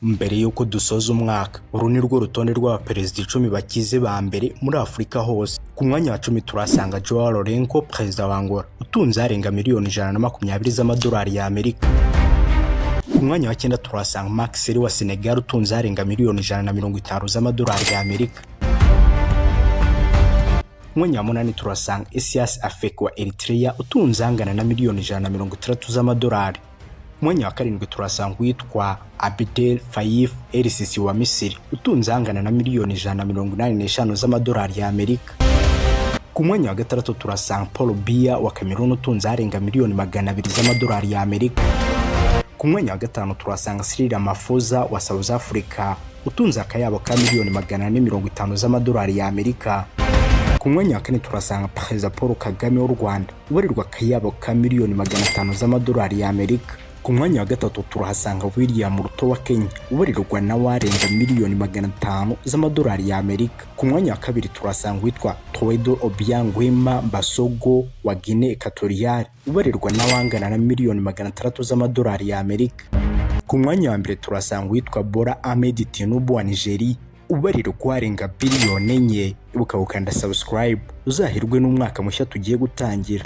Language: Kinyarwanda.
Mbere yuko dusoza umwaka, uru ni rwo rutonde rw'abaperezida 10 bakize ba mbere muri Afrika hose. Ku mwanya wa 10 turasanga Joao Lourenço, perezida wa Angola, utunze arenga miliyoni 120 z'amadolari ya Amerika. Ku mwanya wa 9 turasanga Macky Sall wa Senegal, utunze arenga miliyoni 150 z'amadolari ya Amerika. Ku mwanya wa 8 turasanga Isias Afwerki wa Eritrea, utunze angana na miliyoni 130 z'amadolari. Mwanya wa 7 turasanga witwa Abdel Fattah el-Sisi wa Misiri, utunze angana na miliyoni 185 z'amadolari ya Amerika. Ku mwanya wa 6 turasanga Paul Biya wa Cameroon, utunze arenga miliyoni 200 z'amadolari ya Amerika. Ku mwanya wa 5 turasanga Cyril Ramaphosa wa South Africa, utunze akayabo ka miliyoni 450 z'amadolari ya Amerika. Ku mwanya wa 4 turasanga Perezida Paul Kagame w'u Rwanda, ubarirwa akayabo ka miliyoni 500 z'amadolari ya Amerika. Ku mwanya wa 3 turahasanga William Ruto wa Kenya, ubarirwa na warenga miliyoni 500 z'amadolari ya Amerika. Ku mwanya wa 2 turasanga witwa Teodoro Obiang Nguema Mbasogo wa Guinea Equatoriale, ubarirwa na wangana na miliyoni 600 z'amadolari ya Amerika. Ku mwanya wa 1 turasanga witwa Bola Ahmed Tinubu wa Nigeria, ubarirwa arenga biliyoni 4. Ibuka gukanda subscribe uzahirwe n'umwaka mushya tugiye gutangira.